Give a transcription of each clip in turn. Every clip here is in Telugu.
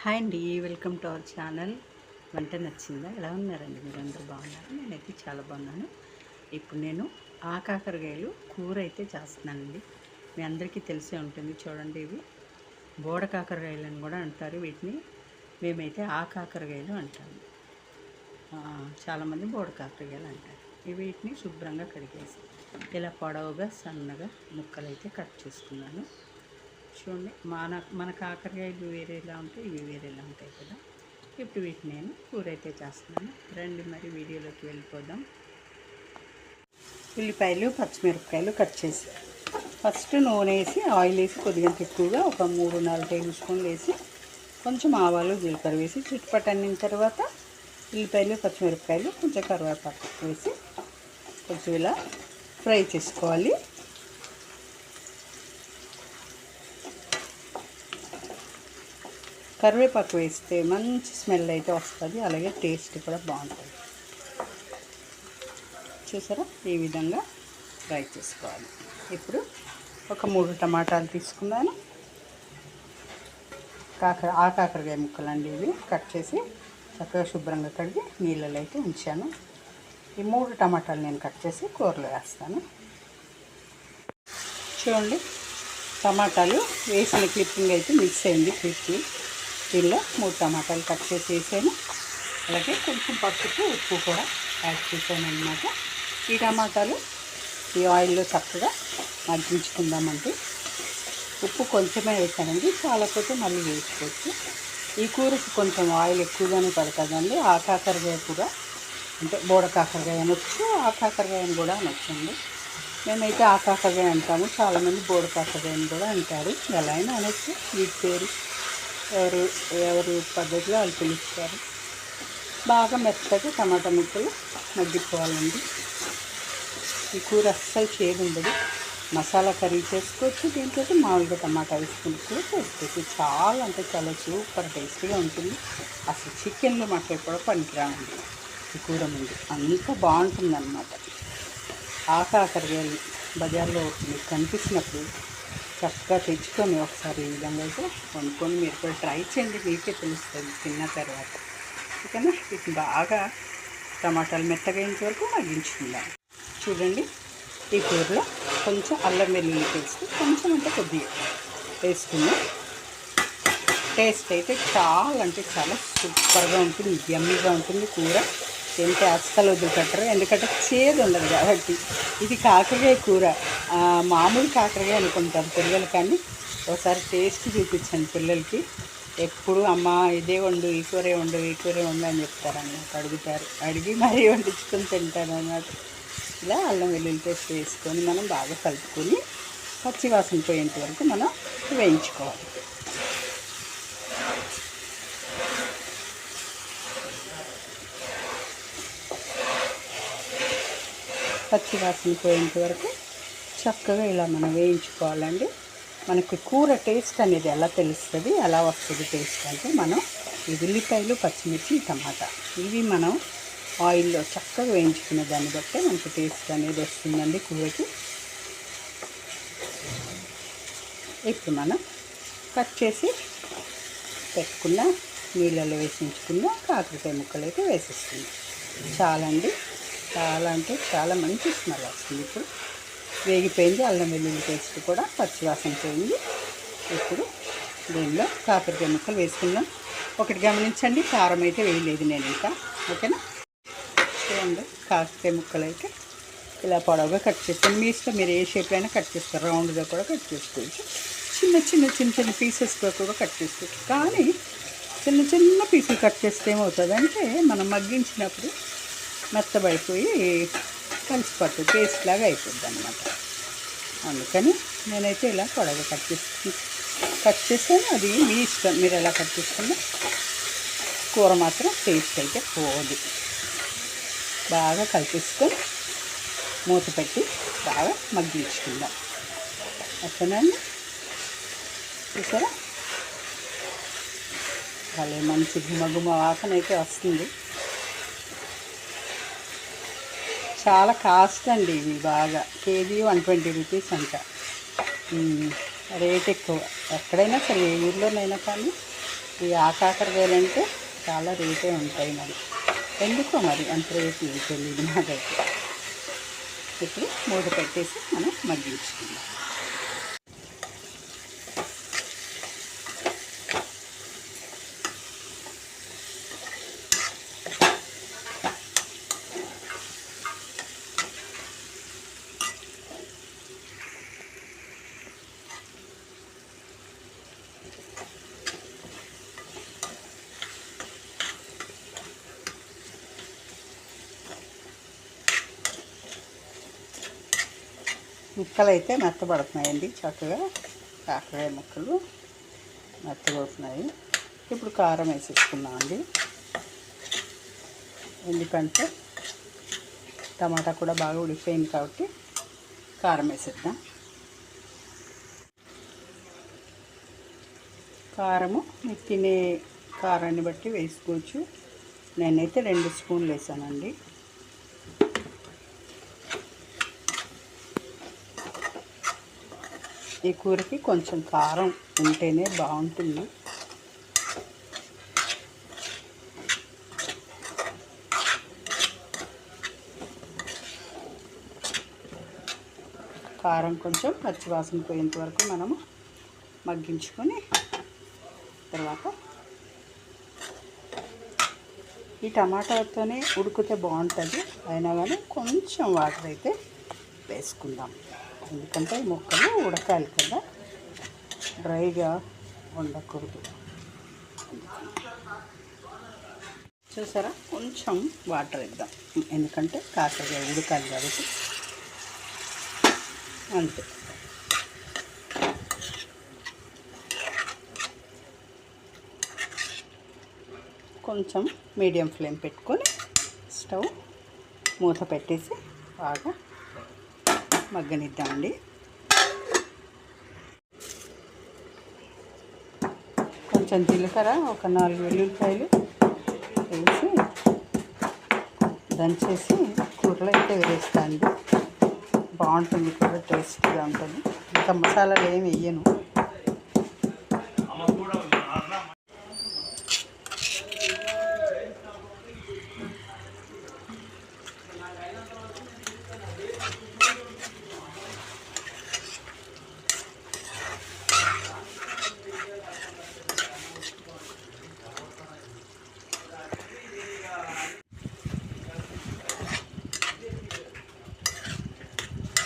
హాయ్ అండి, వెల్కమ్ టు అవర్ ఛానల్. వంట నచ్చిందా? ఎలా ఉన్నారండి? మీరందరూ బాగున్నారు? నేనైతే చాలా బాగున్నాను. ఇప్పుడు నేను ఆకాకరకాయలు కూర అయితే చేస్తున్నానండి. మీ అందరికీ తెలిసే ఉంటుంది. చూడండి, ఇవి బోడ కాకరకాయలు అని కూడా అంటారు వీటిని. మేమైతే ఆకాకరకాయలు అంటాము. చాలామంది బోడ కాకరకాయలు అంటారు. వీటిని శుభ్రంగా కడిగేసి ఇలా పొడవుగా సన్నగా ముక్కలు అయితే కట్ చేసుకున్నాను. చూడండి, మన కాకరకాయలు వేరేలా ఉంటాయి, ఇవి వేరేలా ఉంటాయి కదా. ఇప్పుడు వీటిని నేను కూర అయితే చేస్తున్నాను. రండి మరి వీడియోలోకి వెళ్ళిపోదాం. ఉల్లిపాయలు పచ్చిమిరపకాయలు కట్ చేసి ఫస్ట్ నూనె వేసి ఆయిల్ వేసి కొద్దిగా ఎక్కువగా ఒక 3-4 టేబుల్ స్పూన్లు వేసి కొంచెం ఆవాలు జీలకర్ర వేసి చిట్టుపట్టనిన తర్వాత ఉల్లిపాయలు పచ్చిమిరపకాయలు కొంచెం కరివేపాకు వేసి కొంచెం ఇలా ఫ్రై చేసుకోవాలి. కరివేపాకు వేస్తే మంచి స్మెల్ అయితే వస్తుంది, అలాగే టేస్ట్ కూడా బాగుంటుంది. చూసారా, ఈ విధంగా ఫ్రై చేసుకోవాలి. ఇప్పుడు ఒక 3 టమాటాలు తీసుకున్నాను. కాకరకాయ ముక్కలండి ఇవి. కట్ చేసి చక్కగా శుభ్రంగా కడిగి నీళ్ళలో అయితే ఉంచాను. ఈ 3 టమాటాలు నేను కట్ చేసి కూరలో వేస్తాను. చూడండి, టమాటాలు వేసిన క్లిప్పింగ్ అయితే మిక్స్ అయింది. దీనిలో 3 టమాటాలు కట్ చేసి వేసాను. అలాగే కొంచెం పసుపు ఉప్పు కూడా యాడ్ చేశాను అన్నమాట. ఈ టమాటాలు ఈ ఆయిల్లో చక్కగా మగ్గించుకుందామంటే ఉప్పు కొంచెమే వేసానండి, చాలాపోతే మళ్ళీ వేసుకోవచ్చు. ఈ కూరకి కొంచెం ఆయిల్ ఎక్కువగానే పడుతుందండి. ఆ కాకరకాయ కూడా అంటే బోడ కాకరకాయ అనొచ్చు, ఆ కాకరకాయని కూడా అనొచ్చండి. మేమైతే ఆ కాకరకాయ అంటాము, చాలామంది బోడ కాకరకాయని కూడా అంటారు. ఎలా అయినా అనొచ్చు, వీటి పేరు ఎవరు పద్ధతిలో వాళ్ళు పిలుస్తారు. బాగా మెత్తగా టమాటా ముక్కలు మగ్గిపోవాలండి. ఈ కూర అస్సలు చేదు ఉండదు. మసాలా కర్రీ చేసుకోవచ్చు, దీంట్లో మామూలుగా టమాటా వేసుకుని కూడా చేసుకోవచ్చు. చాలా అంటే చాలా సూపర్ టేస్టీగా ఉంటుంది. అసలు చికెన్లో మటన్ కూడా పనికిరానండి ఈ కూర ముందు, అంత బాగుంటుంది అన్నమాట. కాకరకాయలు బజార్లో మీకు కనిపించినప్పుడు చక్కగా తెచ్చుకొని ఒకసారి ఈ విధంగా అయితే వండుకొని మీరు కూడా ట్రై చేయండి, మీకే తెలుస్తుంది తిన్న తర్వాత. ఓకేనా? వీటిని బాగా టమాటాలు మెత్తగా అయ్యేంత వరకు మగ్గించుకుందాం. చూడండి, ఈ కూరలో కొంచెం అల్లం వెల్లుల్లి పేస్ట్ కొంచెం అంటే కొద్దిగా వేసుకుందాం. టేస్ట్ అయితే చాలా అంటే చాలా సూపర్గా ఉంటుంది, యమ్మీగా ఉంటుంది. కూర తింటే అస్సలు వదిలిపెట్టరు, ఎందుకంటే చేదు ఉండదు కాబట్టి. ఇది కాకరకాయ కూర, మామూలు కాకరకాయ అనుకుంటారు పిల్లలు, కానీ ఒకసారి టేస్ట్ చూపించండి పిల్లలకి. ఎప్పుడు అమ్మ ఇదే వండు, ఈ కూరే వండు, ఈ కూరే వండు అని చెప్తారన్నమాట. అడిగి మరీ వండించుకొని తింటారు అన్నమాట. ఇలా అల్లం వెల్లుల్లి పేస్ట్ వేసుకొని మనం బాగా కలుపుకొని పచ్చివాసన పోయేంత వరకు మనం వేయించుకోవాలి. పచ్చివాసన పోయేంత వరకు చక్కగా ఇలా మనం వేయించుకోవాలండి. మనకి కూర టేస్ట్ అనేది ఎలా తెలుస్తుంది, ఎలా వస్తుంది టేస్ట్ అంటే మనం ఈ ఉల్లిపాయలు పచ్చిమిర్చి టమాటా ఇవి మనం ఆయిల్లో చక్కగా వేయించుకునే దాన్ని బట్టే మనకి టేస్ట్ అనేది వస్తుందండి కూరకి. ఇప్పుడు మనం కట్ చేసి పెట్టుకున్న నీళ్ళలో వేసించుకున్న కాకరకాయ ముక్కలు అయితే వేసేస్తున్నాం. చాలండి, చాలా అంటే చాలా మంచి స్మెల్ వస్తుంది. ఇప్పుడు వేగిపోయింది, అల్లం వెల్లుల్లి పేస్ట్ కూడా పచ్చివాసన పోయింది. ఇప్పుడు దీనిలో కాకరకాయ ముక్కలు వేసుకుందాం. ఒకటి గమనించండి, కారం అయితే వేయలేదు నేను ఇంకా. ఓకేనా? చూడండి, కాకరకాయ ముక్కలు అయితే ఇలా పొడవుగా కట్ చేస్తాను. మీ ఇష్టం, మీరు ఏ షేప్ అయినా కట్ చేస్తారు. రౌండ్గా కూడా కట్ చేసుకోవచ్చు, చిన్న పీసెస్గా కూడా కట్ చేసుకోవచ్చు. కానీ చిన్న పీసులు కట్ చేస్తే ఏమవుతుందంటే మనం మగ్గించినప్పుడు మెత్తబడిపోయి కలిసిపట్టు పేస్ట్ లాగా అయిపోద్ది అన్నమాట. అందుకని నేనైతే ఇలా పొడవుగా కట్ చేస్తాను. అది మీ ఇష్టం, మీరు ఎలా కట్ చేసుకున్నా కూర మాత్రం టేస్ట్ అయితే పోదు. బాగా కలిపేసుకొని మూత పెట్టి బాగా మగ్గించుకుందాం. ఓకేనండి? చూసారా, భలే మంచి గుమగుమ వాసన అయితే వస్తుంది. చాలా కాస్ట్ అండి ఇవి, బాగా కేజీ 120 రూపీస్ అంట. రేట్ ఎక్కువ. ఎక్కడైనా సరే, ఏ ఊర్లోనైనా కానీ ఈ కాకరకాయలంటే చాలా రేటే ఉంటాయి మరి, ఎందుకో మరి అంత రేటు తెలియదు నాకైతే. ఇప్పుడు మూత పెట్టేసి మనం మగ్గించుకుందాం. ముక్కలు అయితే మెత్తబడుతున్నాయండి, చక్కగా కాకరకాయ ముక్కలు మెత్తబడుతున్నాయి. ఇప్పుడు కారం వేసేసుకున్నామండి, ఎందుకంటే టమాటా కూడా బాగా ఉడికిపోయింది కాబట్టి కారం వేసేద్దాం. కారము మీరు తినే కారాన్ని బట్టి వేసుకోవచ్చు. నేనైతే 2 స్పూన్లు వేసానండి. ఈ కూరకి కొంచెం కారం ఉంటేనే బాగుంటుంది. కారం కొంచెం పచ్చివాసన పోయేంత వరకు మనము మగ్గించుకొని తర్వాత ఈ టమాటాతోనే ఉడికితే బాగుంటుంది. అయినా కానీ కొంచెం వాటర్ అయితే వేసుకుందాం, ఎందుకంటే ఈ ముక్కలు ఉడకాలి కదా, డ్రైగా ఉండకూడదు. చూసారా, కొంచెం వాటర్ ఇద్దాం, ఎందుకంటే కాకరకాయ ఉడకాలి కాబట్టి. అంతే. కొంచెం మీడియం ఫ్లేమ్ పెట్టుకొని స్టవ్ మూత పెట్టేసి బాగా మగ్గనిద్దామండి. కొంచెం జీలకర్ర, ఒక 4 వెల్లుల్లిపాయలు వేసి దంచేసి కూరలో అయితే వేస్తాను. బాగుంటుంది కూర, టేస్ట్గా ఉంటుంది. ఇంకా మసాలాలు ఏమి వేయను.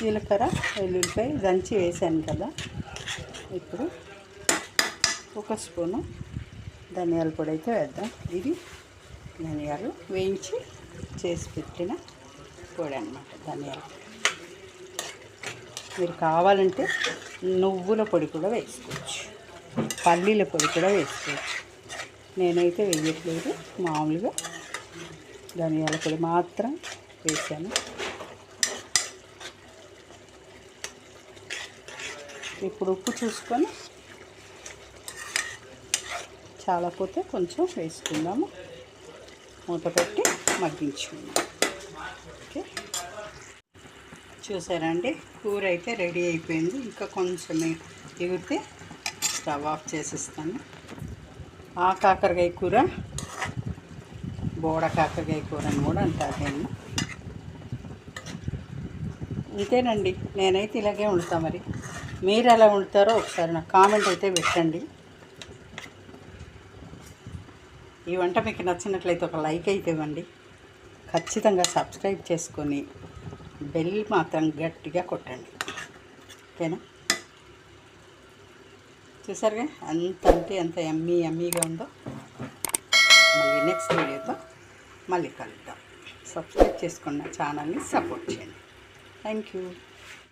జీలకర్ర, వెల్లుల్లిపాయ దంచి వేసాను కదా. ఇప్పుడు 1 స్పూను ధనియాల పొడి అయితే వేద్దాం. ఇది ధనియాలు వేయించి చేసి పెట్టిన పొడి అన్నమాట. ధనియాల పొడి మీరు కావాలంటే నువ్వుల పొడి కూడా వేసుకోవచ్చు, పల్లీల పొడి కూడా వేసుకోవచ్చు. నేనైతే వేయట్లేదు, మామూలుగా ధనియాల పొడి మాత్రం వేసాను. ఇప్పుడు ఉప్పు చూసుకొని చాలా పోతే కొంచెం వేసుకుందాము. మూత పెట్టి మగ్గించుకుందాం. ఓకే, చూసారండి, కూర అయితే రెడీ అయిపోయింది. ఇంకా కొంచెం ఎగిరితే స్టవ్ ఆఫ్ చేసిస్తాను. ఆ కాకరకాయ కూర బోడ కాకరకాయ కూర అని కూడా అంటారు నేను. అంతేనండి, నేనైతే ఇలాగే వండుతా. మరి మీరు ఎలా వండుతారో ఒకసారి నాకు కామెంట్ అయితే పెట్టండి. ఈ వంట మీకు నచ్చినట్లయితే ఒక లైక్ అయితే ఇవ్వండి. ఖచ్చితంగా సబ్స్క్రైబ్ చేసుకొని బెల్ మాత్రం గట్టిగా కొట్టండి. ఓకేనా? చూసారుగా ఎంత యమ్మీగా ఉందో. మళ్ళీ నెక్స్ట్ వీడియోతో మళ్ళీ కలుద్దాం. సబ్స్క్రైబ్ చేసుకున్న ఛానల్ని సపోర్ట్ చేయండి. Thank you.